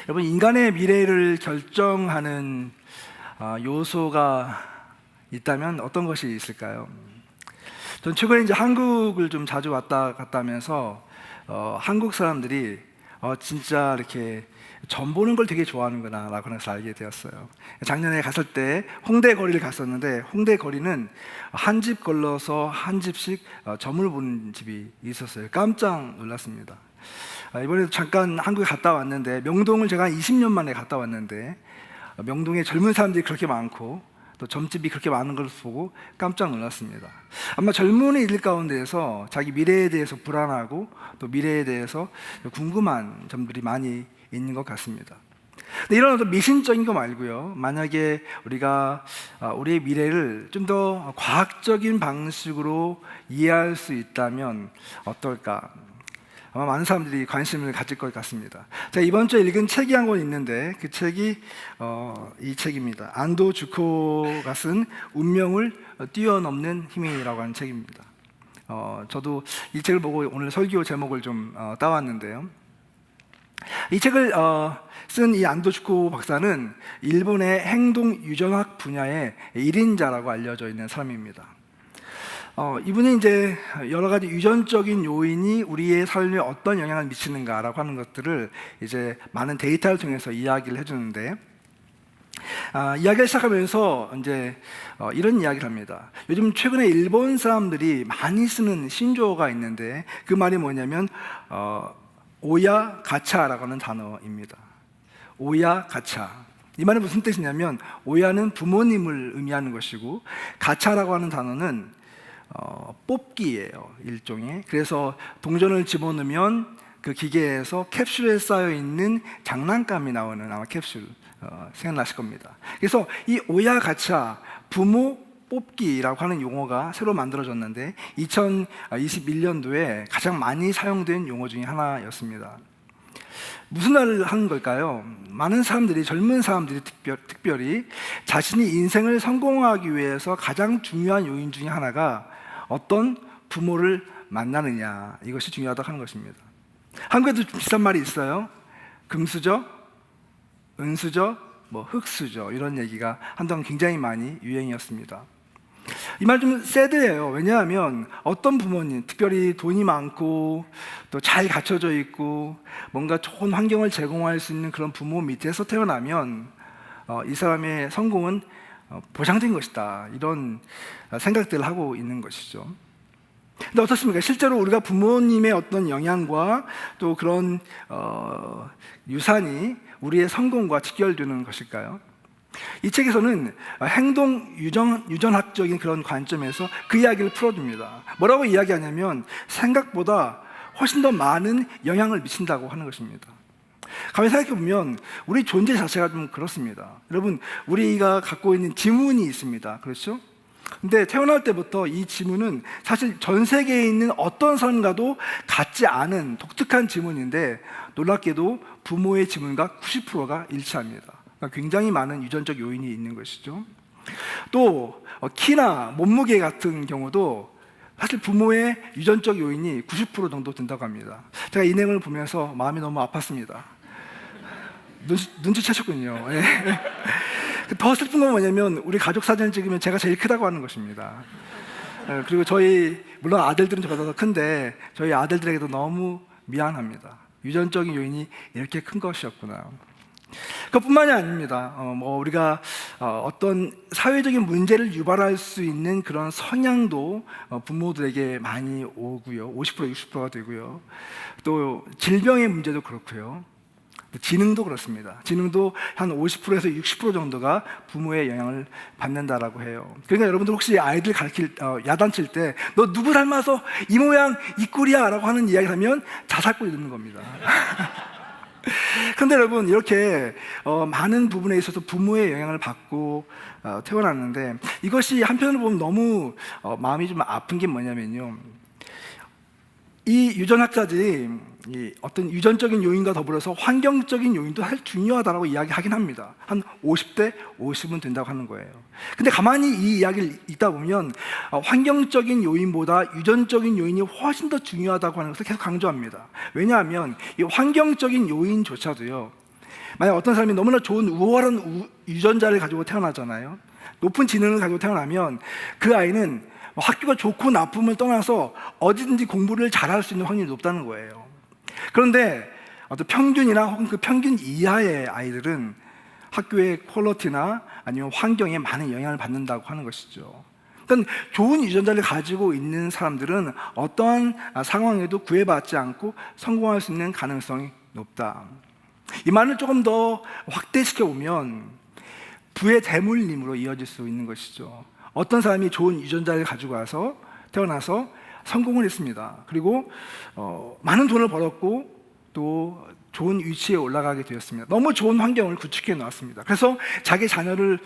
여러분, 인간의 미래를 결정하는 요소가 있다면 어떤 것이 있을까요? 전 최근에 이제 한국을 좀 자주 왔다 갔다 하면서 한국 사람들이 진짜 이렇게 점 보는 걸 되게 좋아하는구나 라고 해서 알게 되었어요. 작년에 갔을 때 홍대 거리를 갔었는데, 홍대 거리는 한 집 걸러서 한 집씩 점을 보는 집이 있었어요. 깜짝 놀랐습니다. 이번에도 잠깐 한국에 갔다 왔는데, 명동을 제가 한 20년 만에 갔다 왔는데 명동에 젊은 사람들이 그렇게 많고 또 점집이 그렇게 많은 걸 보고 깜짝 놀랐습니다. 아마 젊은이들 가운데에서 자기 미래에 대해서 불안하고 또 미래에 대해서 궁금한 점들이 많이 있는 것 같습니다. 근데 이런 어떤 미신적인 거 말고요, 만약에 우리가 우리의 미래를 좀 더 과학적인 방식으로 이해할 수 있다면 어떨까? 아마 많은 사람들이 관심을 가질 것 같습니다. 제가 이번 주에 읽은 책이 한 권 있는데, 그 책이 이 책입니다. 안도 주코가 쓴 운명을 뛰어넘는 힘이라고 하는 책입니다. 저도 이 책을 보고 오늘 설교 제목을 좀 따왔는데요. 이 책을 쓴 이 안도 주코 박사는 일본의 행동 유전학 분야의 1인자라고 알려져 있는 사람입니다. 이분이 이제 여러 가지 유전적인 요인이 우리의 삶에 어떤 영향을 미치는가라고 하는 것들을 이제 많은 데이터를 통해서 이야기를 해주는데, 이야기를 시작하면서 이제 이런 이야기를 합니다. 요즘 최근에 일본 사람들이 많이 쓰는 신조어가 있는데, 그 말이 뭐냐면 오야 가차라고 하는 단어입니다. 오야 가차. 이 말은 무슨 뜻이냐면, 오야는 부모님을 의미하는 것이고 가차라고 하는 단어는 뽑기예요, 일종의. 그래서 동전을 집어넣으면 그 기계에서 캡슐에 쌓여 있는 장난감이 나오는 아마 캡슐 생각나실 겁니다. 그래서 이 오야 가차, 부모 뽑기라고 하는 용어가 새로 만들어졌는데 2021년도에 가장 많이 사용된 용어 중에 하나였습니다. 무슨 말을 하는 걸까요? 많은 사람들이, 젊은 사람들이 특별히 자신이 인생을 성공하기 위해서 가장 중요한 요인 중에 하나가 어떤 부모를 만나느냐, 이것이 중요하다고 하는 것입니다. 한국에도 비슷한 말이 있어요. 금수저, 은수저, 흙수저, 이런 얘기가 한동안 굉장히 많이 유행이었습니다. 이 말 좀 새드해요. 왜냐하면 어떤 부모님, 특별히 돈이 많고 또 잘 갖춰져 있고 뭔가 좋은 환경을 제공할 수 있는 그런 부모 밑에서 태어나면 이 사람의 성공은 보장된 것이다, 이런 생각들을 하고 있는 것이죠. 근데 어떻습니까? 실제로 우리가 부모님의 어떤 영향과 또 그런 유산이 우리의 성공과 직결되는 것일까요? 이 책에서는 행동 유전학적인 그런 관점에서 그 이야기를 풀어줍니다. 뭐라고 이야기하냐면, 생각보다 훨씬 더 많은 영향을 미친다고 하는 것입니다. 가만히 생각해보면 우리 존재 자체가 좀 그렇습니다. 여러분, 우리가 갖고 있는 지문이 있습니다. 그렇죠? 근데 태어날 때부터 이 지문은 사실 전 세계에 있는 어떤 사람과도 같지 않은 독특한 지문인데, 놀랍게도 부모의 지문과 90%가 일치합니다. 그러니까 굉장히 많은 유전적 요인이 있는 것이죠. 또 키나 몸무게 같은 경우도 사실 부모의 유전적 요인이 90% 정도 된다고 합니다. 제가 이 내용을 보면서 마음이 너무 아팠습니다. 눈치채셨군요. 예. 더 슬픈 건 뭐냐면, 우리 가족 사진을 찍으면 제가 제일 크다고 하는 것입니다. 그리고 물론 아들들은 저보다 더 큰데 저희 아들들에게도 너무 미안합니다. 유전적인 요인이 이렇게 큰 것이었구나. 그것뿐만이 아닙니다. 우리가 어떤 사회적인 문제를 유발할 수 있는 그런 성향도 부모들에게 많이 오고요. 50%, 60%가 되고요. 또 질병의 문제도 그렇고요. 지능도 그렇습니다. 지능도 한 50%에서 60% 정도가 부모의 영향을 받는다라고 해요. 그러니까 여러분들 혹시 아이들 야단칠 때 너 누구 닮아서 이 모양 이 꼴이야 라고 하는 이야기를 하면 자살골이 듣는 겁니다. 그런데 여러분, 이렇게 많은 부분에 있어서 부모의 영향을 받고 태어났는데, 이것이 한편으로 보면 너무 마음이 좀 아픈 게 뭐냐면요, 이 유전학자들이 이 어떤 유전적인 요인과 더불어서 환경적인 요인도 사실 중요하다고 이야기하긴 합니다. 한 50대 50은 된다고 하는 거예요. 근데 가만히 이 이야기를 읽다 보면 환경적인 요인보다 유전적인 요인이 훨씬 더 중요하다고 하는 것을 계속 강조합니다. 왜냐하면 이 환경적인 요인조차도요, 만약 어떤 사람이 너무나 좋은 우월한 유전자를 가지고 태어나잖아요. 높은 지능을 가지고 태어나면 그 아이는 학교가 좋고 나쁨을 떠나서 어디든지 공부를 잘할 수 있는 확률이 높다는 거예요. 그런데 어떤 평균이나 혹은 그 평균 이하의 아이들은 학교의 퀄리티나 아니면 환경에 많은 영향을 받는다고 하는 것이죠. 그러니까 좋은 유전자를 가지고 있는 사람들은 어떠한 상황에도 구애받지 않고 성공할 수 있는 가능성이 높다. 이 말을 조금 더 확대시켜 보면 부의 대물림으로 이어질 수 있는 것이죠. 어떤 사람이 좋은 유전자를 가지고 와서 태어나서 성공을 했습니다. 그리고 많은 돈을 벌었고 또 좋은 위치에 올라가게 되었습니다. 너무 좋은 환경을 구축해 놓았습니다. 그래서 자기 자녀를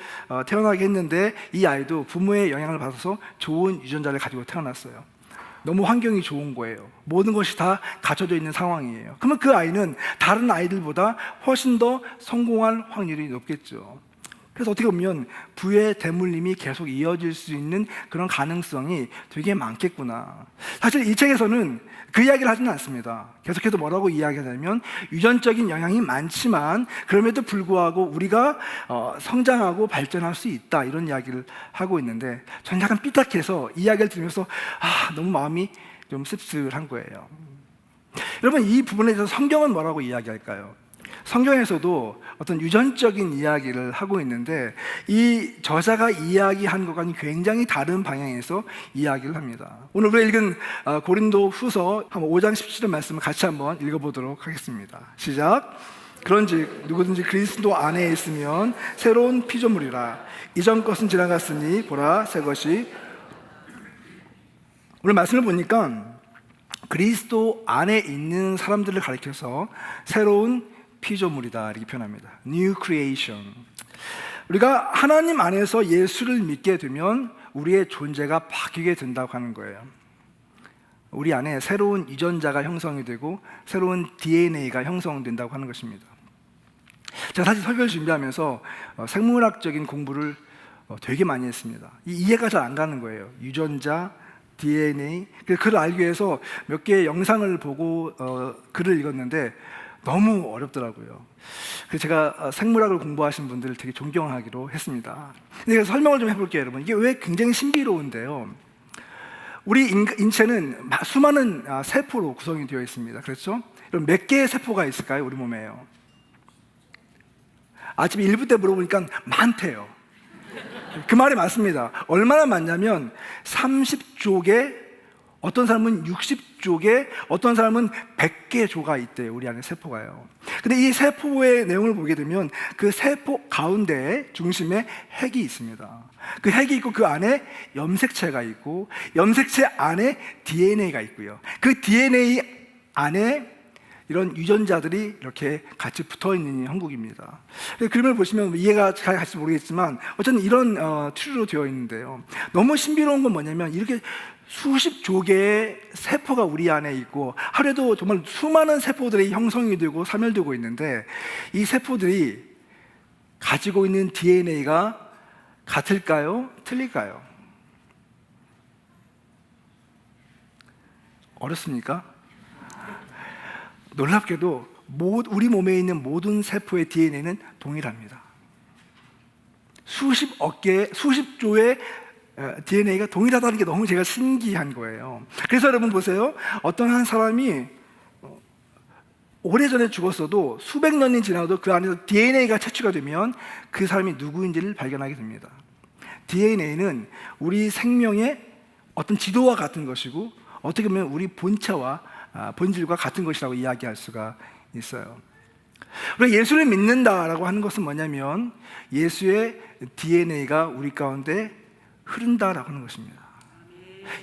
태어나게 했는데 이 아이도 부모의 영향을 받아서 좋은 유전자를 가지고 태어났어요. 너무 환경이 좋은 거예요. 모든 것이 다 갖춰져 있는 상황이에요. 그러면 그 아이는 다른 아이들보다 훨씬 더 성공할 확률이 높겠죠. 그래서 어떻게 보면 부의 대물림이 계속 이어질 수 있는 그런 가능성이 되게 많겠구나. 사실 이 책에서는 그 이야기를 하지는 않습니다. 계속해서 뭐라고 이야기하냐면 유전적인 영향이 많지만 그럼에도 불구하고 우리가 성장하고 발전할 수 있다, 이런 이야기를 하고 있는데 저는 약간 삐딱해서 이야기를 들으면서 너무 마음이 좀 씁쓸한 거예요. 여러분, 이 부분에 대해서 성경은 뭐라고 이야기할까요? 성경에서도 어떤 유전적인 이야기를 하고 있는데 이 저자가 이야기한 것과는 굉장히 다른 방향에서 이야기를 합니다. 오늘 우리가 읽은 고린도 후서 5장 17절 말씀을 같이 한번 읽어보도록 하겠습니다. 시작. 그런즉 누구든지 그리스도 안에 있으면 새로운 피조물이라. 이전 것은 지나갔으니 보라 새 것이. 오늘 말씀을 보니까 그리스도 안에 있는 사람들을 가리켜서 새로운 피조물이다 이렇게 표현합니다. New creation. 우리가 하나님 안에서 예수를 믿게 되면 우리의 존재가 바뀌게 된다고 하는 거예요. 우리 안에 새로운 유전자가 형성이 되고 새로운 DNA가 형성된다고 하는 것입니다. 제가 사실 설교를 준비하면서 생물학적인 공부를 되게 많이 했습니다. 이해가 잘 안 가는 거예요. 유전자, DNA. 그걸 알기 위해서 몇 개의 영상을 보고 글을 읽었는데 너무 어렵더라고요. 그래서 제가 생물학을 공부하신 분들을 되게 존경하기로 했습니다. 근데 설명을 좀 해볼게요, 여러분. 이게 왜 굉장히 신비로운데요. 우리 인체는 수많은 세포로 구성이 되어 있습니다. 그렇죠? 그럼 몇 개의 세포가 있을까요, 우리 몸에요? 아침에 1부 때 물어보니까 많대요. 그 말이 맞습니다. 얼마나 많냐면 30조 개, 어떤 사람은 60조 개, 어떤 사람은 100개 조가 있대요, 우리 안에 세포가요. 근데 이 세포의 내용을 보게 되면 그 세포 가운데 중심에 핵이 있습니다. 그 핵이 있고 그 안에 염색체가 있고 염색체 안에 DNA가 있고요. 그 DNA 안에 이런 유전자들이 이렇게 같이 붙어 있는 형국입니다. 그림을 보시면 이해가 잘 갈지 모르겠지만 어쨌든 이런 추리로 되어 있는데요. 너무 신비로운 건 뭐냐면 이렇게 수십조 개의 세포가 우리 안에 있고 하루에도 정말 수많은 세포들이 형성이 되고 사멸되고 있는데 이 세포들이 가지고 있는 DNA가 같을까요? 틀릴까요? 어렵습니까? 놀랍게도 우리 몸에 있는 모든 세포의 DNA는 동일합니다. 수십억 개, 수십조의 DNA가 동일하다는 게 너무 제가 신기한 거예요. 그래서 여러분 보세요. 어떤 한 사람이 오래전에 죽었어도 수백 년이 지나도 그 안에서 DNA가 채취가 되면 그 사람이 누구인지를 발견하게 됩니다. DNA는 우리 생명의 어떤 지도와 같은 것이고 어떻게 보면 우리 본질과 같은 것이라고 이야기할 수가 있어요. 우리가 예수를 믿는다라고 하는 것은 뭐냐면 예수의 DNA가 우리 가운데 흐른다라고 하는 것입니다.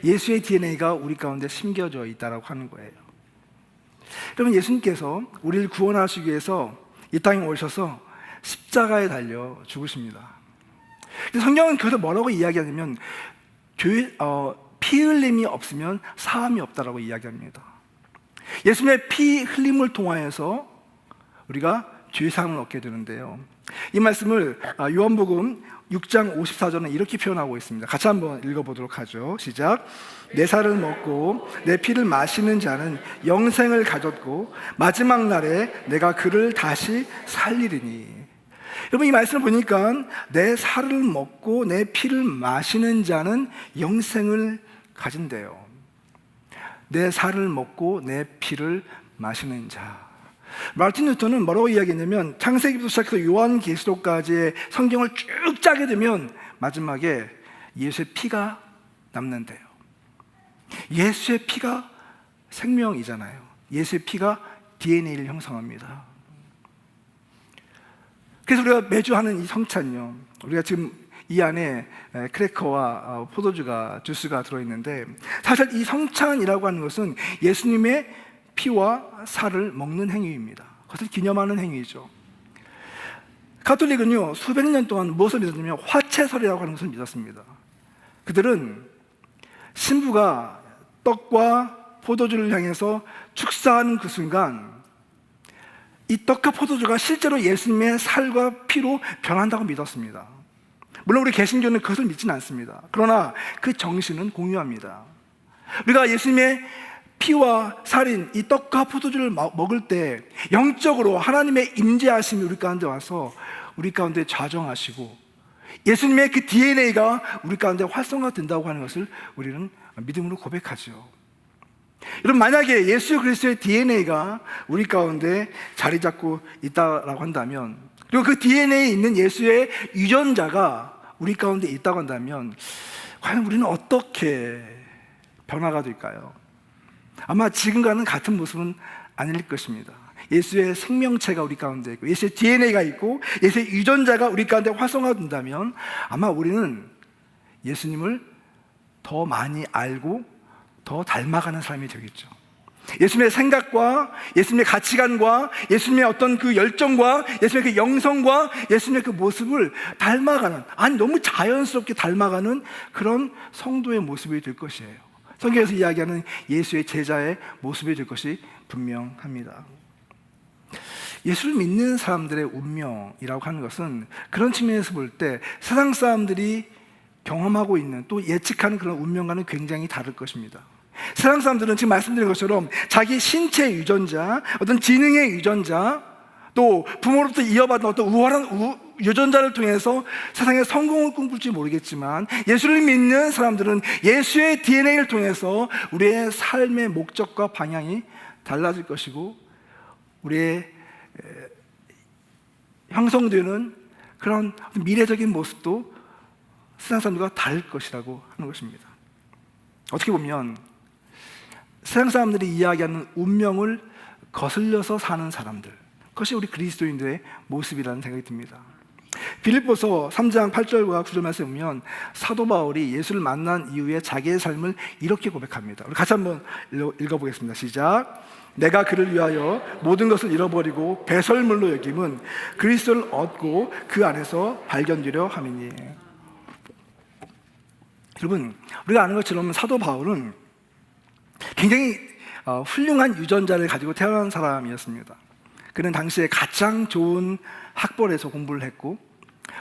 예수의 DNA가 우리 가운데 심겨져 있다라고 하는 거예요. 그러면 예수님께서 우리를 구원하시기 위해서 이 땅에 오셔서 십자가에 달려 죽으십니다. 성경은 그래서 뭐라고 이야기하냐면 피 흘림이 없으면 사함이 없다라고 이야기합니다. 예수님의 피 흘림을 통하여서 우리가 죄사함을 얻게 되는데요. 이 말씀을 요한복음 6장 54절은 이렇게 표현하고 있습니다. 같이 한번 읽어보도록 하죠. 시작. 내 살을 먹고 내 피를 마시는 자는 영생을 가졌고 마지막 날에 내가 그를 다시 살리리니. 여러분, 이 말씀을 보니까 내 살을 먹고 내 피를 마시는 자는 영생을 가진대요. 내 살을 먹고 내 피를 마시는 자. 마르틴 루터는 뭐라고 이야기했냐면, 창세기부터 시작해서 요한계시록까지의 성경을 쭉 짜게 되면 마지막에 예수의 피가 남는데요. 예수의 피가 생명이잖아요. 예수의 피가 DNA를 형성합니다. 그래서 우리가 매주 하는 이 성찬요, 우리가 지금 이 안에 크래커와 포도주가, 주스가 들어있는데, 사실 이 성찬이라고 하는 것은 예수님의 피와 살을 먹는 행위입니다. 그것을 기념하는 행위죠. 가톨릭은요, 수백 년 동안 무엇을 믿었냐면 화채설이라고 하는 것을 믿었습니다. 그들은 신부가 떡과 포도주를 향해서 축사하는 그 순간 이 떡과 포도주가 실제로 예수님의 살과 피로 변한다고 믿었습니다. 물론 우리 개신교는 그것을 믿지는 않습니다. 그러나 그 정신은 공유합니다. 우리가 예수님의 피와 살인 이 떡과 포도주를 먹을 때 영적으로 하나님의 임재하심이 우리 가운데 와서 우리 가운데 좌정하시고 예수님의 그 DNA가 우리 가운데 활성화된다고 하는 것을 우리는 믿음으로 고백하죠. 여러분, 만약에 예수 그리스도의 DNA가 우리 가운데 자리 잡고 있다라고 한다면, 그리고 그 DNA에 있는 예수의 유전자가 우리 가운데 있다고 한다면, 과연 우리는 어떻게 변화가 될까요? 아마 지금과는 같은 모습은 아닐 것입니다. 예수의 생명체가 우리 가운데 있고 예수의 DNA가 있고 예수의 유전자가 우리 가운데 활성화된다면 아마 우리는 예수님을 더 많이 알고 더 닮아가는 삶이 되겠죠. 예수님의 생각과 예수님의 가치관과 예수님의 어떤 그 열정과 예수님의 그 영성과 예수님의 그 모습을 닮아가는, 아니 너무 자연스럽게 닮아가는 그런 성도의 모습이 될 것이에요. 성경에서 이야기하는 예수의 제자의 모습이 될 것이 분명합니다. 예수를 믿는 사람들의 운명이라고 하는 것은 그런 측면에서 볼 때 세상 사람들이 경험하고 있는 또 예측하는 그런 운명과는 굉장히 다를 것입니다. 세상 사람들은 지금 말씀드린 것처럼 자기 신체 유전자, 어떤 지능의 유전자, 또 부모로부터 이어받은 어떤 우월한 유전자를 통해서 세상에 성공을 꿈꿀지 모르겠지만, 예수를 믿는 사람들은 예수의 DNA를 통해서 우리의 삶의 목적과 방향이 달라질 것이고 우리의 형성되는 그런 미래적인 모습도 세상 사람들과 다를 것이라고 하는 것입니다. 어떻게 보면 세상 사람들이 이야기하는 운명을 거슬려서 사는 사람들, 그것이 우리 그리스도인들의 모습이라는 생각이 듭니다. 빌립보서 3장 8절과 9절 말씀에 보면 사도 바울이 예수를 만난 이후에 자기의 삶을 이렇게 고백합니다. 우리 같이 한번 읽어보겠습니다. 시작. 내가 그를 위하여 모든 것을 잃어버리고 배설물로 여김은 그리스도를 얻고 그 안에서 발견되려 함이니. 여러분, 우리가 아는 것처럼 사도 바울은 굉장히 훌륭한 유전자를 가지고 태어난 사람이었습니다. 그는 당시에 가장 좋은 학벌에서 공부를 했고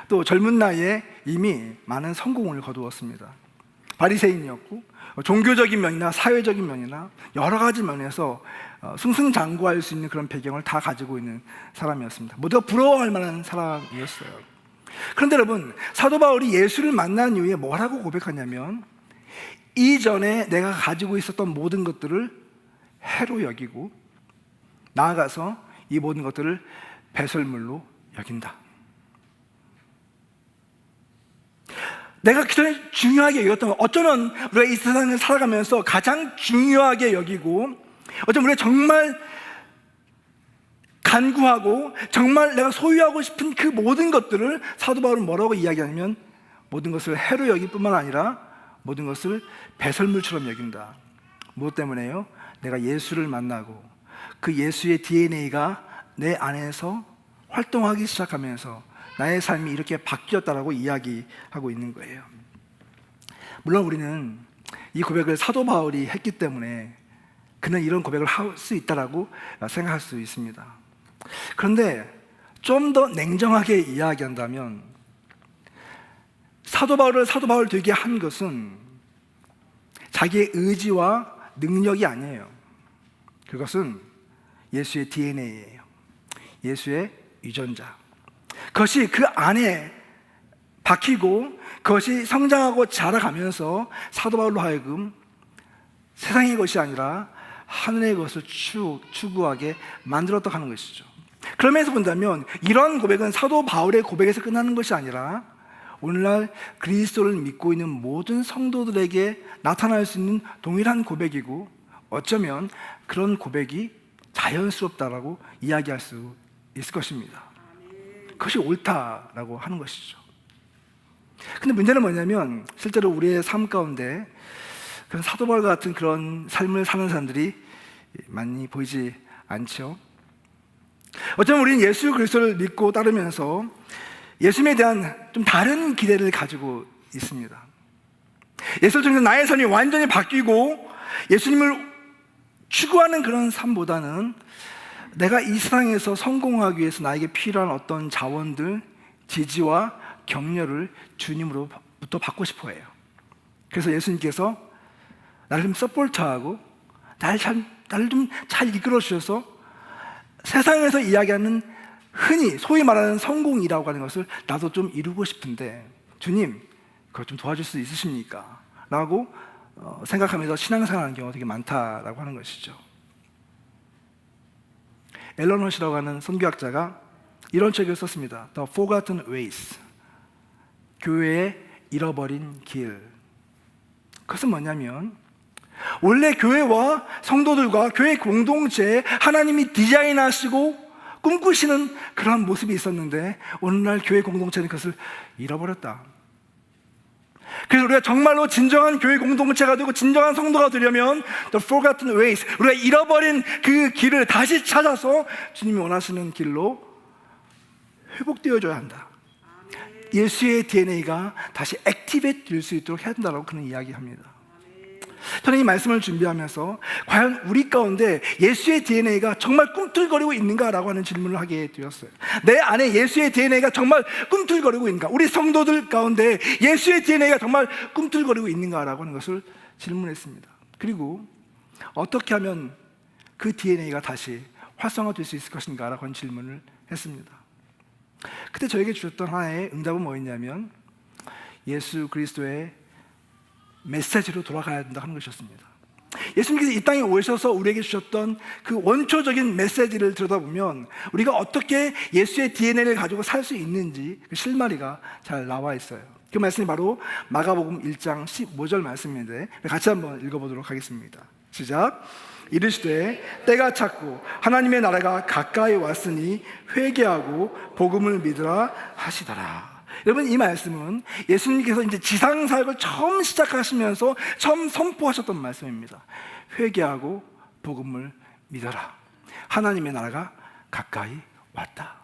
또 젊은 나이에 이미 많은 성공을 거두었습니다. 바리새인이었고 종교적인 면이나 사회적인 면이나 여러 가지 면에서 승승장구할 수 있는 그런 배경을 다 가지고 있는 사람이었습니다. 모두가 부러워할 만한 사람이었어요. 그런데 여러분, 사도 바울이 예수를 만난 이후에 뭐라고 고백하냐면, 이전에 내가 가지고 있었던 모든 것들을 해로 여기고 나아가서 이 모든 것들을 배설물로 여긴다. 내가 그전에 중요하게 여겼던 것, 어쩌면 우리가 이 세상을 살아가면서 가장 중요하게 여기고 어쩌면 우리가 정말 간구하고 정말 내가 소유하고 싶은 그 모든 것들을 사도 바울은 뭐라고 이야기하냐면, 모든 것을 해로 여길 뿐만 아니라 모든 것을 배설물처럼 여긴다. 무엇 때문에요? 내가 예수를 만나고 그 예수의 DNA가 내 안에서 활동하기 시작하면서 나의 삶이 이렇게 바뀌었다라고 이야기하고 있는 거예요. 물론 우리는 이 고백을 사도 바울이 했기 때문에 그는 이런 고백을 할 수 있다라고 생각할 수 있습니다. 그런데 좀 더 냉정하게 이야기한다면 사도 바울을 사도 바울 되게 한 것은 자기의 의지와 능력이 아니에요. 그것은 예수의 DNA예요. 예수의 유전자. 그것이 그 안에 박히고 그것이 성장하고 자라가면서 사도 바울로 하여금 세상의 것이 아니라 하늘의 것을 추구하게 만들었다고 하는 것이죠. 그러면서 본다면 이런 고백은 사도 바울의 고백에서 끝나는 것이 아니라 오늘날 그리스도를 믿고 있는 모든 성도들에게 나타날 수 있는 동일한 고백이고, 어쩌면 그런 고백이 자연스럽다라고 이야기할 수 있을 것입니다. 그것이 옳다라고 하는 것이죠. 근데 문제는 뭐냐면 실제로 우리의 삶 가운데 그런 사도 바울 같은 그런 삶을 사는 사람들이 많이 보이지 않죠. 어쩌면 우리는 예수 그리스도를 믿고 따르면서 예수님에 대한 좀 다른 기대를 가지고 있습니다. 예수를 통해서 나의 삶이 완전히 바뀌고 예수님을 추구하는 그런 삶보다는 내가 이 세상에서 성공하기 위해서 나에게 필요한 어떤 자원들, 지지와 격려를 주님으로부터 받고 싶어 해요. 그래서 예수님께서 나를 좀 서포트하고 나를 좀 잘 이끌어 주셔서 세상에서 이야기하는 흔히 소위 말하는 성공이라고 하는 것을 나도 좀 이루고 싶은데 주님 그걸 좀 도와줄 수 있으십니까? 라고 생각하면서 신앙생활하는 경우가 되게 많다라고 하는 것이죠. 앨런 허시라고 하는 선교학자가 이런 책을 썼습니다. The Forgotten Ways, 교회의 잃어버린 길. 그것은 뭐냐면 원래 교회와 성도들과 교회 공동체에 하나님이 디자인하시고 꿈꾸시는 그런 모습이 있었는데 오늘날 교회 공동체는 그것을 잃어버렸다. 그래서 우리가 정말로 진정한 교회 공동체가 되고 진정한 성도가 되려면 The Forgotten Ways, 우리가 잃어버린 그 길을 다시 찾아서 주님이 원하시는 길로 회복되어줘야 한다. 예수의 DNA가 다시 액티베이트 될 수 있도록 해야 된다고 그런 이야기합니다. 저는 이 말씀을 준비하면서 과연 우리 가운데 예수의 DNA가 정말 꿈틀거리고 있는가라고 하는 질문을 하게 되었어요. 내 안에 예수의 DNA가 정말 꿈틀거리고 있는가? 우리 성도들 가운데 예수의 DNA가 정말 꿈틀거리고 있는가라고 하는 것을 질문했습니다. 그리고 어떻게 하면 그 DNA가 다시 활성화될 수 있을 것인가라고 하는 질문을 했습니다. 그때 저에게 주셨던 하나의 응답은 뭐였냐면 예수 그리스도의 메시지로 돌아가야 된다 하는 것이었습니다. 예수님께서 이 땅에 오셔서 우리에게 주셨던 그 원초적인 메시지를 들여다보면 우리가 어떻게 예수의 DNA를 가지고 살 수 있는지 그 실마리가 잘 나와 있어요. 그 말씀이 바로 마가복음 1장 15절 말씀인데 같이 한번 읽어보도록 하겠습니다. 시작. 이르시되 때가 찼고 하나님의 나라가 가까이 왔으니 회개하고 복음을 믿으라 하시더라. 여러분, 이 말씀은 예수님께서 이제 지상사역을 처음 시작하시면서 처음 선포하셨던 말씀입니다. 회개하고 복음을 믿어라. 하나님의 나라가 가까이 왔다.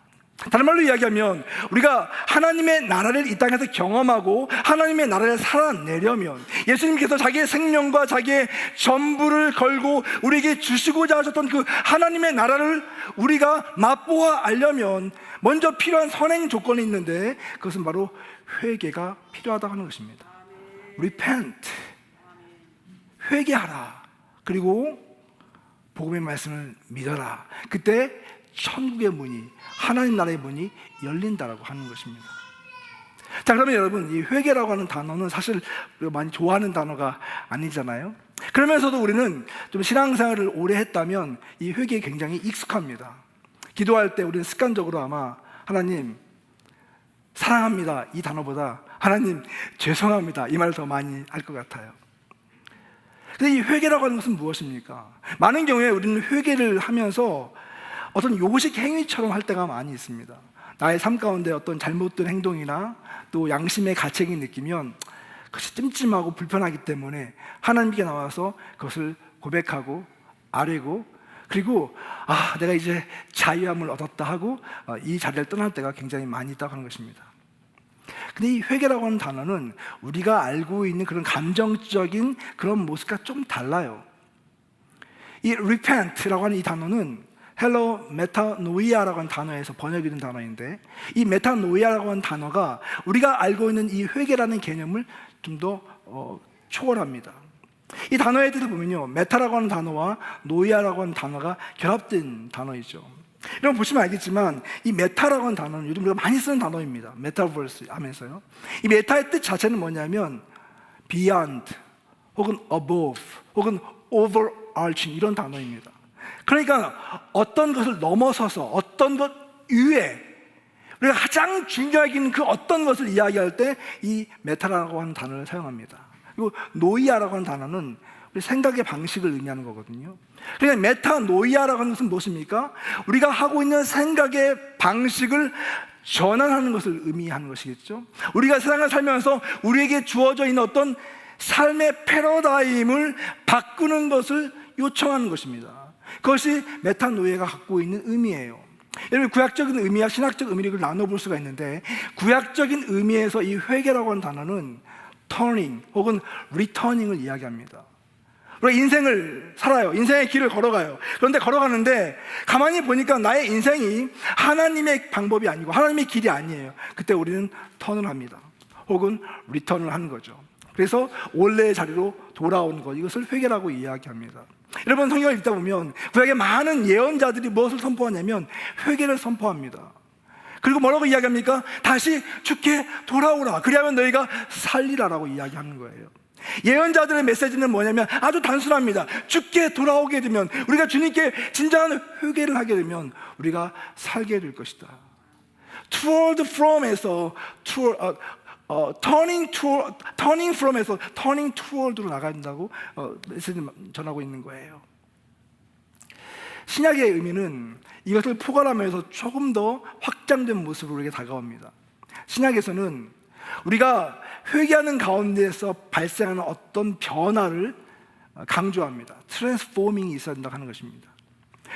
다른 말로 이야기하면 우리가 하나님의 나라를 이 땅에서 경험하고 하나님의 나라를 살아내려면 예수님께서 자기의 생명과 자기의 전부를 걸고 우리에게 주시고자 하셨던 그 하나님의 나라를 우리가 맛보아 알려면 먼저 필요한 선행 조건이 있는데 그것은 바로 회개가 필요하다고 하는 것입니다. Repent, 회개하라. 그리고 복음의 말씀을 믿어라. 그때 천국의 문이, 하나님 나라의 문이 열린다라고 하는 것입니다. 자, 그러면 여러분, 이 회개라고 하는 단어는 사실 많이 좋아하는 단어가 아니잖아요. 그러면서도 우리는 좀 신앙생활을 오래 했다면 이 회개에 굉장히 익숙합니다. 기도할 때 우리는 습관적으로 아마 하나님 사랑합니다 이 단어보다 하나님 죄송합니다 이 말을 더 많이 할 것 같아요. 근데 이 회개라고 하는 것은 무엇입니까? 많은 경우에 우리는 회개를 하면서 어떤 요식 행위처럼 할 때가 많이 있습니다. 나의 삶 가운데 어떤 잘못된 행동이나 또 양심의 가책이 느끼면 그것이 찜찜하고 불편하기 때문에 하나님께 나와서 그것을 고백하고 아뢰고 그리고 내가 이제 자유함을 얻었다 하고 이 자리를 떠날 때가 굉장히 많이 있다고 하는 것입니다. 근데 이 회개라고 하는 단어는 우리가 알고 있는 그런 감정적인 그런 모습과 좀 달라요. 이 repent라고 하는 이 단어는 헬로 메타노이아라고 하는 단어에서 번역이 된 단어인데, 이 메타노이아라고 하는 단어가 우리가 알고 있는 이 회개라는 개념을 좀 더 초월합니다. 이 단어의 뜻을 보면요, 메타라고 하는 단어와 노이아라고 하는 단어가 결합된 단어이죠. 여러분 보시면 알겠지만 이 메타라고 하는 단어는 요즘 우리가 많이 쓰는 단어입니다. 메타버스 하면서요. 이 메타의 뜻 자체는 뭐냐면 beyond 혹은 above 혹은 overarching 이런 단어입니다. 그러니까 어떤 것을 넘어서서 어떤 것 이외에 우리가 가장 중요하게 있는 그 어떤 것을 이야기할 때 이 메타라고 하는 단어를 사용합니다. 그리고 노이아라고 하는 단어는 우리 생각의 방식을 의미하는 거거든요. 그러니까 메타노이아라고 하는 것은 무엇입니까? 우리가 하고 있는 생각의 방식을 전환하는 것을 의미하는 것이겠죠. 우리가 세상을 살면서 우리에게 주어져 있는 어떤 삶의 패러다임을 바꾸는 것을 요청하는 것입니다. 그것이 메타노이아가 갖고 있는 의미예요. 여러분, 구약적인 의미와 신학적 의미를 나눠볼 수가 있는데, 구약적인 의미에서 이 회개라고 하는 단어는 turning 혹은 returning을 이야기합니다. 우리가 인생을 살아요. 인생의 길을 걸어가요. 그런데 걸어가는데 가만히 보니까 나의 인생이 하나님의 방법이 아니고 하나님의 길이 아니에요. 그때 우리는 턴을 합니다. 혹은 리턴을 하는 거죠. 그래서 원래의 자리로 돌아오는 것, 이것을 회개라고 이야기합니다. 여러분, 성경을 읽다 보면 구약의 많은 예언자들이 무엇을 선포하냐면 회개를 선포합니다. 그리고 뭐라고 이야기합니까? 다시 주께 돌아오라, 그리하면 너희가 살리라라고 이야기하는 거예요. 예언자들의 메시지는 뭐냐면 아주 단순합니다. 주께 돌아오게 되면, 우리가 주님께 진정한 회개를 하게 되면 우리가 살게 될 것이다. Toward from에서 turning from에서 turning toward로 나간다고 메시지 전하고 있는 거예요. 신약의 의미는 이것을 포괄하면서 조금 더 확장된 모습으로 우리에게 다가옵니다. 신약에서는 우리가 회개하는 가운데에서 발생하는 어떤 변화를 강조합니다. 트랜스포밍이 있어야 된다고 하는 것입니다.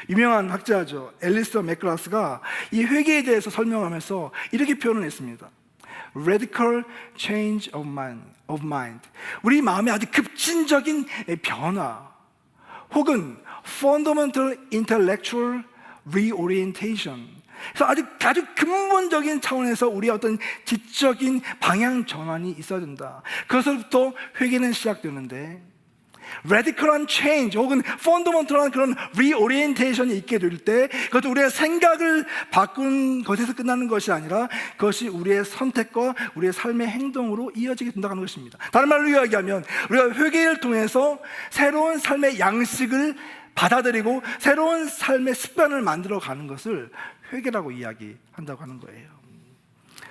유명한 학자죠, 앨리스터 맥글라스가 이 회개에 대해서 설명하면서 이렇게 표현을 했습니다. Radical change of mind. 우리 마음의 아주 급진적인 변화, 혹은 fundamental intellectual reorientation. 그래서 아주 근본적인 차원에서 우리의 어떤 지적인 방향 전환이 있어야 된다. 그것부터 회개는 시작되는데, radical한 change 혹은 fundamental한 그런 reorientation이 있게 될 때, 그것도 우리의 생각을 바꾼 것에서 끝나는 것이 아니라 그것이 우리의 선택과 우리의 삶의 행동으로 이어지게 된다는 것입니다. 다른 말로 이야기하면 우리가 회개를 통해서 새로운 삶의 양식을 받아들이고 새로운 삶의 습관을 만들어가는 것을 회개라고 이야기한다고 하는 거예요.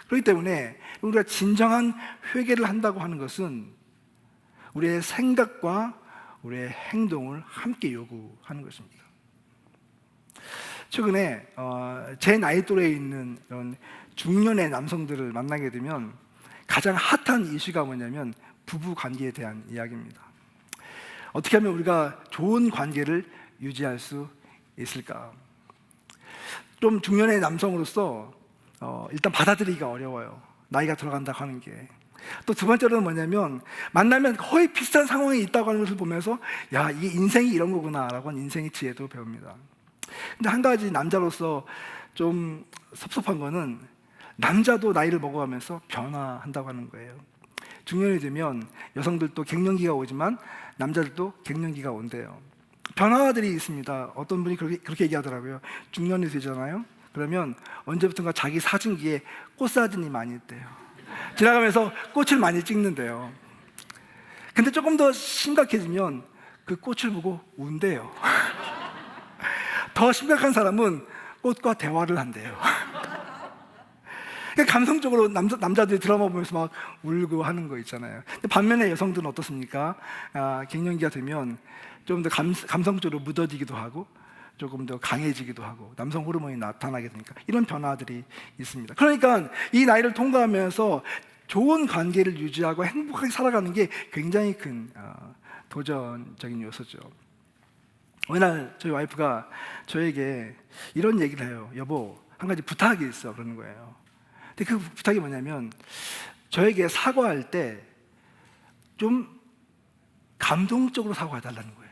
그렇기 때문에 우리가 진정한 회개를 한다고 하는 것은 우리의 생각과 우리의 행동을 함께 요구하는 것입니다. 최근에 제 나이 또래에 있는 이런 중년의 남성들을 만나게 되면 가장 핫한 이슈가 뭐냐면 부부 관계에 대한 이야기입니다. 어떻게 하면 우리가 좋은 관계를 유지할 수 있을까? 좀 중년의 남성으로서 일단 받아들이기가 어려워요. 나이가 들어간다고 하는 게. 또 두 번째로는 뭐냐면 만나면 거의 비슷한 상황이 있다고 하는 것을 보면서 야, 이게 인생이 이런 거구나 라고 하는 인생의 지혜도 배웁니다. 근데 한 가지 남자로서 좀 섭섭한 거는 남자도 나이를 먹어가면서 변화한다고 하는 거예요. 중년이 되면 여성들도 갱년기가 오지만 남자들도 갱년기가 온대요. 변화들이 있습니다. 어떤 분이 그렇게 얘기하더라고요. 중년이 되잖아요. 그러면 언제부턴가 자기 사진기에 꽃사진이 많이 있대요. 지나가면서 꽃을 많이 찍는데요. 근데 조금 더 심각해지면 그 꽃을 보고 운대요. 더 심각한 사람은 꽃과 대화를 한대요. 감성적으로 남자들이 드라마 보면서 막 울고 하는 거 있잖아요. 근데 반면에 여성들은 어떻습니까? 갱년기가 되면 좀 더 감성적으로 묻어지기도 하고 조금 더 강해지기도 하고 남성 호르몬이 나타나게 되니까 이런 변화들이 있습니다. 그러니까 이 나이를 통과하면서 좋은 관계를 유지하고 행복하게 살아가는 게 굉장히 큰 도전적인 요소죠. 어느 날 저희 와이프가 저에게 이런 얘기를 해요. 여보, 한 가지 부탁이 있어. 그러는 거예요. 근데 그 부탁이 뭐냐면 저에게 사과할 때 좀 감동적으로 사과해달라는 거예요.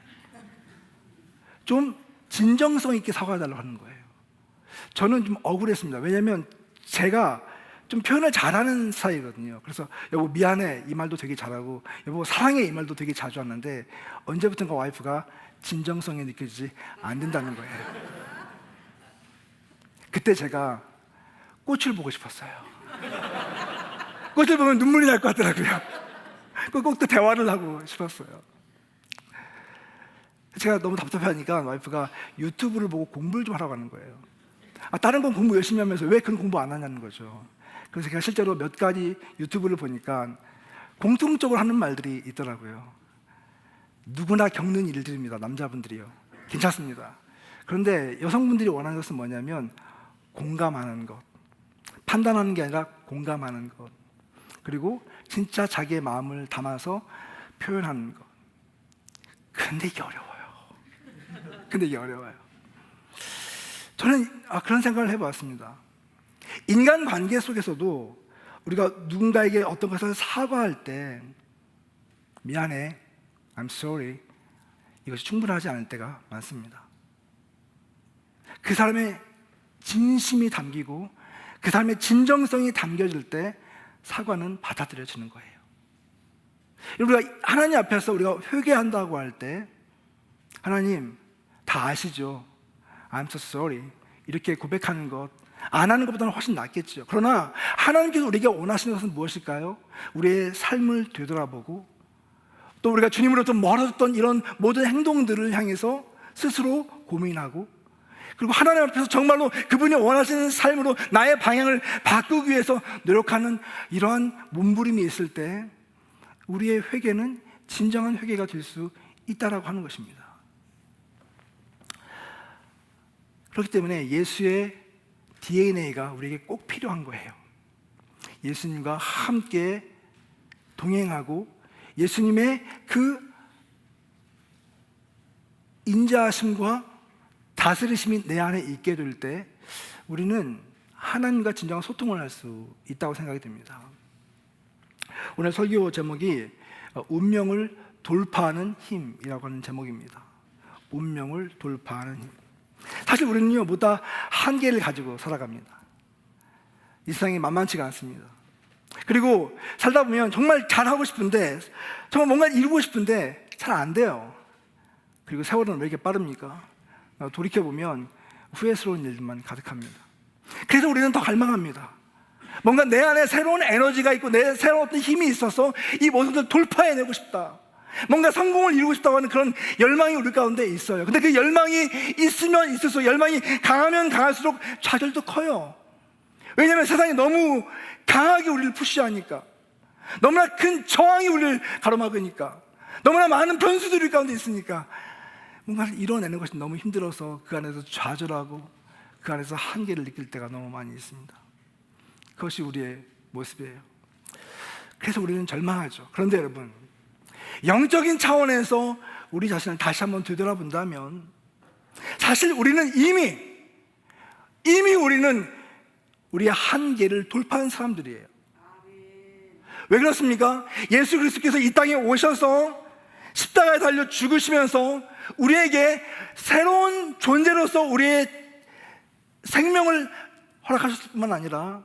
좀 진정성 있게 사과해달라고 하는 거예요. 저는 좀 억울했습니다. 왜냐하면 제가 좀 표현을 잘하는 스타일이거든요. 그래서 여보 미안해 이 말도 되게 잘하고, 여보 사랑해 이 말도 되게 자주 하는데 언제부턴가 와이프가 진정성이 느껴지지 않는다는 거예요. 그때 제가 꽃을 보고 싶었어요. 꽃을 보면 눈물이 날 것 같더라고요. 그 꼭또 대화를 하고 싶었어요. 제가 너무 답답하니까 와이프가 유튜브를 보고 공부를 좀 하라고 하는 거예요. 다른 건 공부 열심히 하면서 왜 그런 공부 안 하냐는 거죠. 그래서 제가 실제로 몇 가지 유튜브를 보니까 공통적으로 하는 말들이 있더라고요. 누구나 겪는 일들입니다. 남자분들이요. 괜찮습니다. 그런데 여성분들이 원하는 것은 뭐냐면 공감하는 것, 판단하는 게 아니라 공감하는 것, 그리고 진짜 자기의 마음을 담아서 표현하는 것. 근데 이게 어려워요. 저는 그런 생각을 해봤습니다. 인간관계 속에서도 우리가 누군가에게 어떤 것을 사과할 때 미안해, I'm sorry, 이것이 충분하지 않을 때가 많습니다. 그 사람의 진심이 담기고 그 사람의 진정성이 담겨질 때 사과는 받아들여지는 거예요. 우리가 하나님 앞에서 우리가 회개한다고 할 때 하나님 다 아시죠? I'm so sorry 이렇게 고백하는 것, 안 하는 것보다는 훨씬 낫겠죠. 그러나 하나님께서 우리에게 원하시는 것은 무엇일까요? 우리의 삶을 되돌아보고 또 우리가 주님으로부터 멀어졌던 이런 모든 행동들을 향해서 스스로 고민하고, 그리고 하나님 앞에서 정말로 그분이 원하시는 삶으로 나의 방향을 바꾸기 위해서 노력하는 이러한 몸부림이 있을 때 우리의 회개는 진정한 회개가 될 수 있다라고 하는 것입니다. 그렇기 때문에 예수의 DNA가 우리에게 꼭 필요한 거예요. 예수님과 함께 동행하고 예수님의 그 인자하심과 다스리심이 내 안에 있게 될 때 우리는 하나님과 진정한 소통을 할 수 있다고 생각이 듭니다. 오늘 설교 제목이 운명을 돌파하는 힘이라고 하는 제목입니다. 운명을 돌파하는 힘. 사실 우리는요, 모두 한계를 가지고 살아갑니다. 이 세상이 만만치가 않습니다. 그리고 살다 보면 정말 잘하고 싶은데, 정말 뭔가 이루고 싶은데 잘 안 돼요. 그리고 세월은 왜 이렇게 빠릅니까? 돌이켜보면 후회스러운 일들만 가득합니다. 그래서 우리는 더 갈망합니다. 뭔가 내 안에 새로운 에너지가 있고 내 새로운 어떤 힘이 있어서 이 모든 것을 돌파해내고 싶다, 뭔가 성공을 이루고 싶다고 하는 그런 열망이 우리 가운데 있어요. 근데 그 열망이 있으면 있을수록, 열망이 강하면 강할수록 좌절도 커요. 왜냐하면 세상이 너무 강하게 우리를 푸시하니까, 너무나 큰 저항이 우리를 가로막으니까, 너무나 많은 변수들이 우리 가운데 있으니까 뭔가를 이뤄내는 것이 너무 힘들어서 그 안에서 좌절하고 그 안에서 한계를 느낄 때가 너무 많이 있습니다. 그것이 우리의 모습이에요. 그래서 우리는 절망하죠. 그런데 여러분, 영적인 차원에서 우리 자신을 다시 한번 되돌아본다면 사실 우리는 이미 우리는 우리의 한계를 돌파한 사람들이에요. 왜 그렇습니까? 예수 그리스도께서 이 땅에 오셔서 십자가에 달려 죽으시면서 우리에게 새로운 존재로서 우리의 생명을 허락하셨을 뿐만 아니라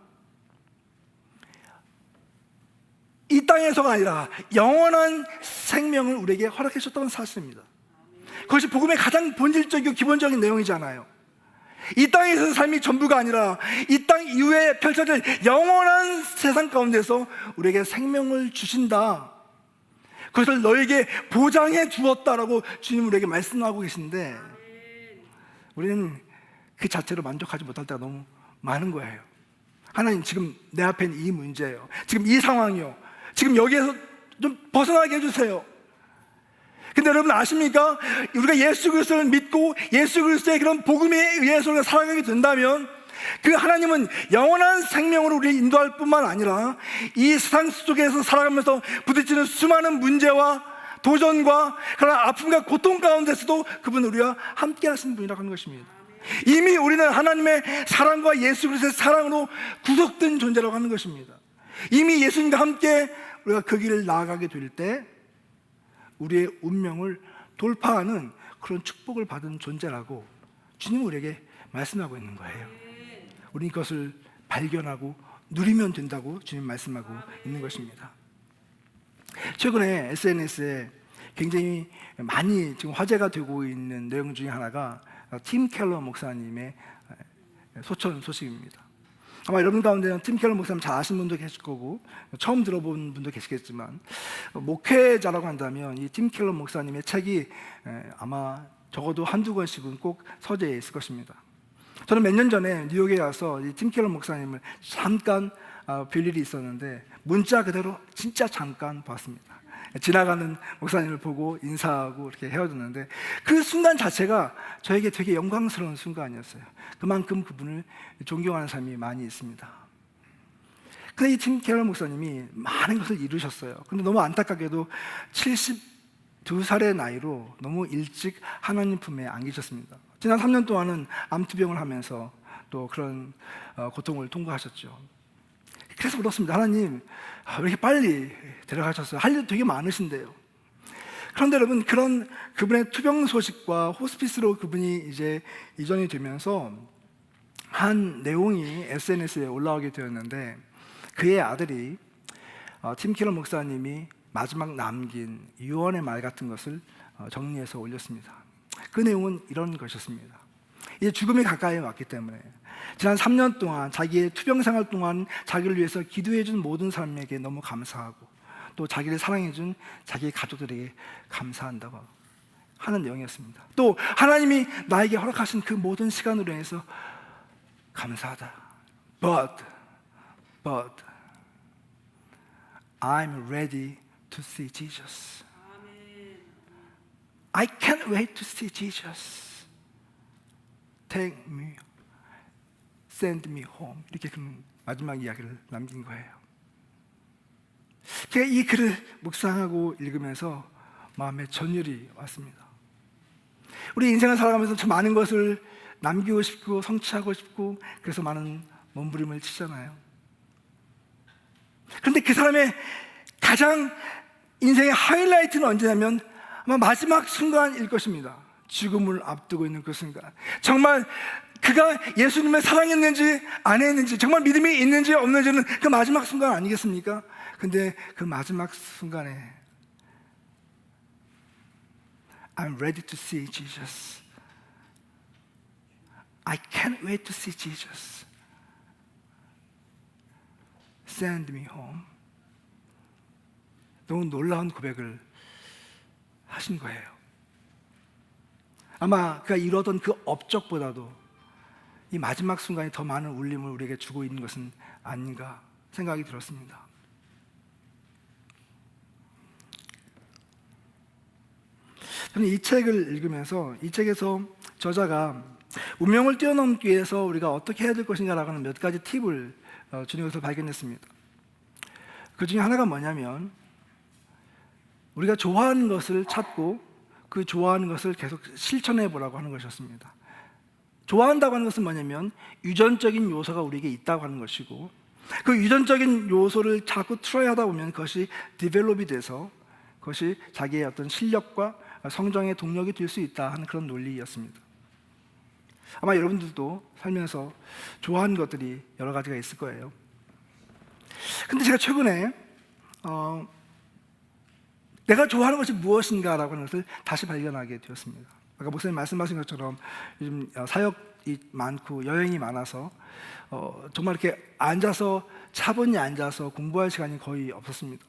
이 땅에서가 아니라 영원한 생명을 우리에게 허락해 주셨다는 사실입니다. 그것이 복음의 가장 본질적이고 기본적인 내용이잖아요. 이 땅에서의 삶이 전부가 아니라 이 땅 이후에 펼쳐질 영원한 세상 가운데서 우리에게 생명을 주신다, 그것을 너에게 보장해 주었다라고 주님 우리에게 말씀하고 계신데 우리는 그 자체로 만족하지 못할 때가 너무 많은 거예요. 하나님, 지금 내 앞에 있는 이 문제예요. 지금 이 상황이요. 지금 여기에서 좀 벗어나게 해주세요. 근데 여러분 아십니까? 우리가 예수 그리스도를 믿고 예수 그리스도의 그런 복음에 의해서 우리가 살아가게 된다면 그 하나님은 영원한 생명으로 우리를 인도할 뿐만 아니라 이 세상 속에서 살아가면서 부딪히는 수많은 문제와 도전과 그런 아픔과 고통 가운데서도 그분은 우리와 함께 하시는 분이라고 하는 것입니다. 이미 우리는 하나님의 사랑과 예수 그리스도의 사랑으로 구속된 존재라고 하는 것입니다. 이미 예수님과 함께 우리가 그 길을 나아가게 될 때 우리의 운명을 돌파하는 그런 축복을 받은 존재라고 주님은 우리에게 말씀하고 있는 거예요. 우리는 이것을 발견하고 누리면 된다고 주님 말씀하고 있는 것입니다. 최근에 SNS에 굉장히 많이 지금 화제가 되고 있는 내용 중에 하나가 팀 켈러 목사님의 소천 소식입니다. 아마 여러분 가운데는 팀 켈러 목사님 잘 아시는 분도 계실 거고 처음 들어본 분도 계시겠지만, 목회자라고 한다면 이 팀 켈러 목사님의 책이 아마 적어도 한두 권씩은 꼭 서재에 있을 것입니다. 저는 몇 년 전에 뉴욕에 가서 이 팀 켈러 목사님을 잠깐 뵐 일이 있었는데, 문자 그대로 진짜 잠깐 봤습니다. 지나가는 목사님을 보고 인사하고 이렇게 헤어졌는데, 그 순간 자체가 저에게 되게 영광스러운 순간이었어요. 그만큼 그분을 존경하는 사람이 많이 있습니다. 근데 이 팀 켈러 목사님이 많은 것을 이루셨어요. 근데 너무 안타깝게도 72살의 나이로 너무 일찍 하나님 품에 안기셨습니다. 지난 3년 동안은 암투병을 하면서 또 그런 고통을 통과하셨죠. 그래서 물었습니다. 하나님, 왜 이렇게 빨리 데려가셨어요? 할 일 되게 많으신데요. 그런데 여러분, 그런 그분의 투병 소식과 호스피스로 그분이 이제 이전이 되면서 한 내용이 SNS에 올라오게 되었는데, 그의 아들이 팀 켈러 목사님이 마지막 남긴 유언의 말 같은 것을 정리해서 올렸습니다. 그 내용은 이런 것이었습니다. 이제 죽음이 가까이 왔기 때문에 지난 3년 동안 자기의 투병 생활 동안 자기를 위해서 기도해준 모든 사람에게 너무 감사하고, 또 자기를 사랑해준 자기의 가족들에게 감사한다고 하는 내용이었습니다. 또 하나님이 나에게 허락하신 그 모든 시간으로 인해서 감사하다. But I'm ready to see Jesus. I can't wait to see Jesus. Take me, send me home. 이렇게 그는 마지막 이야기를 남긴 거예요. 제가 이 글을 묵상하고 읽으면서 마음에 전율이 왔습니다. 우리 인생을 살아가면서 참 많은 것을 남기고 싶고 성취하고 싶고, 그래서 많은 몸부림을 치잖아요. 그런데 그 사람의 가장 인생의 하이라이트는 언제냐면 아마 마지막 순간일 것입니다. 죽음을 앞두고 있는 그 순간, 정말 그가 예수님을 사랑했는지 안 했는지, 정말 믿음이 있는지 없는지는 그 마지막 순간 아니겠습니까? 근데 그 마지막 순간에 I'm ready to see Jesus. I can't wait to see Jesus. Send me home. 너무 놀라운 고백을 하신 거예요. 아마 그가 이루었던 그 업적보다도 이 마지막 순간이 더 많은 울림을 우리에게 주고 있는 것은 아닌가 생각이 들었습니다. 저는 이 책을 읽으면서 이 책에서 저자가 운명을 뛰어넘기 위해서 우리가 어떻게 해야 될 것인가라고 하는 몇 가지 팁을 주는 것을 발견했습니다. 그 중에 하나가 뭐냐면, 우리가 좋아하는 것을 찾고 그 좋아하는 것을 계속 실천해 보라고 하는 것이었습니다. 좋아한다고 하는 것은 뭐냐면 유전적인 요소가 우리에게 있다고 하는 것이고, 그 유전적인 요소를 자꾸 트라이하다 보면 그것이 디벨롭이 돼서 그것이 자기의 어떤 실력과 성장의 동력이 될 수 있다 하는 그런 논리였습니다. 아마 여러분들도 살면서 좋아하는 것들이 여러 가지가 있을 거예요. 근데 제가 최근에 내가 좋아하는 것이 무엇인가라고 하는 것을 다시 발견하게 되었습니다. 아까 목사님 말씀하신 것처럼 요즘 사역이 많고 여행이 많아서 정말 이렇게 앉아서 차분히 앉아서 공부할 시간이 거의 없었습니다.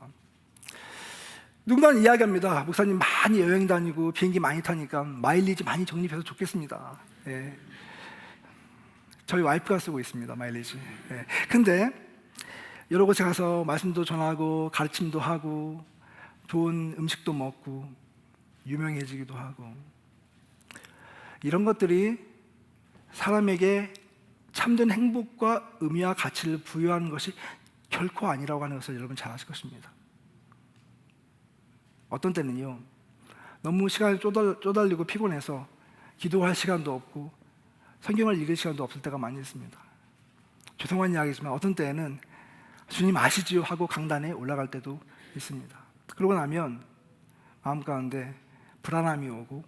누군가는 이야기합니다. 목사님 많이 여행 다니고 비행기 많이 타니까 마일리지 많이 적립해서 좋겠습니다. 예. 저희 와이프가 쓰고 있습니다, 마일리지. 예. 근데 여러 곳에 가서 말씀도 전하고 가르침도 하고 좋은 음식도 먹고 유명해지기도 하고, 이런 것들이 사람에게 참된 행복과 의미와 가치를 부여하는 것이 결코 아니라고 하는 것을 여러분 잘 아실 것입니다. 어떤 때는요, 너무 시간이 쪼달리고 피곤해서 기도할 시간도 없고 성경을 읽을 시간도 없을 때가 많이 있습니다. 죄송한 이야기지만 어떤 때에는 주님 아시지요 하고 강단에 올라갈 때도 있습니다. 그러고 나면 마음 가운데 불안함이 오고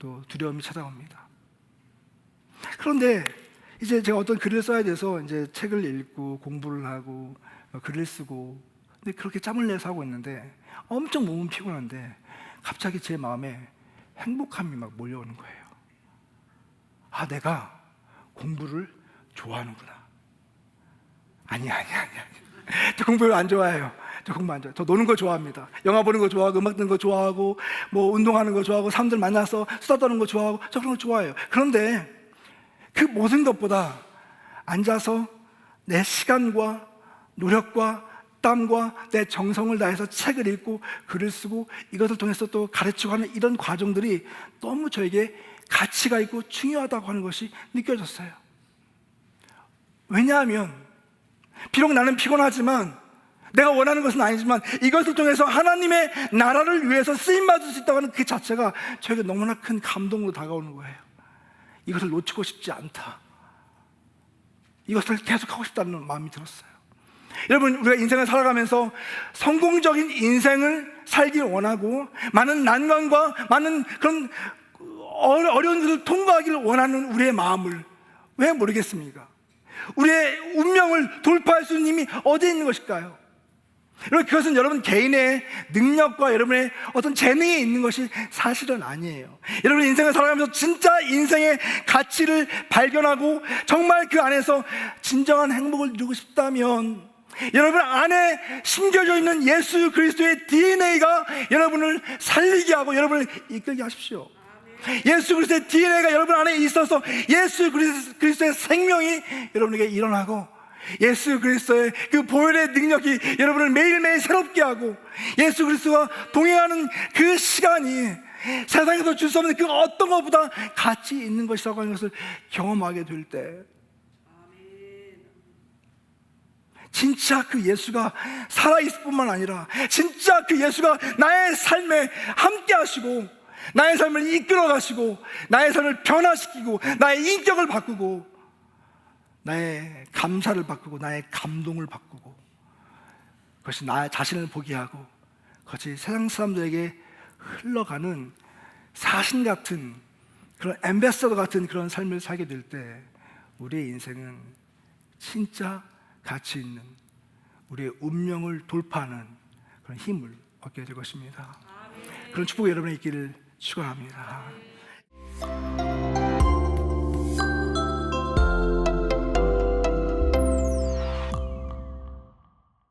또 두려움이 찾아옵니다. 그런데 이제 제가 어떤 글을 써야 돼서 이제 책을 읽고 공부를 하고 글을 쓰고, 근데 그렇게 짬을 내서 하고 있는데 엄청 몸은 피곤한데 갑자기 제 마음에 행복함이 막 몰려오는 거예요. 아, 내가 공부를 좋아하는구나. 아니야. 저 공부 안 좋아해요. 저 공부 안 좋아해요. 저 노는 거 좋아합니다. 영화 보는 거 좋아하고, 음악 듣는 거 좋아하고, 뭐 운동하는 거 좋아하고, 사람들 만나서 수다 떠는 거 좋아하고, 저 그런 거 좋아해요. 그런데 그 모든 것보다 앉아서 내 시간과 노력과 땀과 내 정성을 다해서 책을 읽고 글을 쓰고 이것을 통해서 또 가르치고 하는 이런 과정들이 너무 저에게 가치가 있고 중요하다고 하는 것이 느껴졌어요. 왜냐하면 비록 나는 피곤하지만, 내가 원하는 것은 아니지만 이것을 통해서 하나님의 나라를 위해서 쓰임받을 수 있다고 하는 그 자체가 저에게 너무나 큰 감동으로 다가오는 거예요. 이것을 놓치고 싶지 않다. 이것을 계속하고 싶다는 마음이 들었어요. 여러분, 우리가 인생을 살아가면서 성공적인 인생을 살길 원하고 많은 난관과 많은 그런 어려운 것을 통과하기를 원하는 우리의 마음을 왜 모르겠습니까? 우리의 운명을 돌파할 수 있는 힘이 어디에 있는 것일까요? 여러분, 그것은 여러분 개인의 능력과 여러분의 어떤 재능에 있는 것이 사실은 아니에요. 여러분 인생을 살아가면서 진짜 인생의 가치를 발견하고 정말 그 안에서 진정한 행복을 누리고 싶다면 여러분 안에 심겨져 있는 예수 그리스도의 DNA가 여러분을 살리게 하고 여러분을 이끌게 하십시오. 예수 그리스도의 DNA가 여러분 안에 있어서 예수 그리스도의 생명이 여러분에게 일어나고 예수 그리스도의 그 보혈의 능력이 여러분을 매일매일 새롭게 하고 예수 그리스도와 동행하는 그 시간이 세상에서 줄 수 없는 그 어떤 것보다 가치 있는 것이라고 하는 것을 경험하게 될 때 진짜 그 예수가 살아있을 뿐만 아니라 진짜 그 예수가 나의 삶에 함께 하시고 나의 삶을 이끌어 가시고 나의 삶을 변화시키고 나의 인격을 바꾸고 나의 감사를 바꾸고 나의 감동을 바꾸고 그것이 나 자신을 보게 하고 그것이 세상 사람들에게 흘러가는 사신 같은 그런 앰베서더 같은 그런 삶을 살게 될 때 우리의 인생은 진짜 가치 있는 우리의 운명을 돌파하는 그런 힘을 얻게 될 것입니다. 그런 축복이 여러분의 있기를 축원합니다.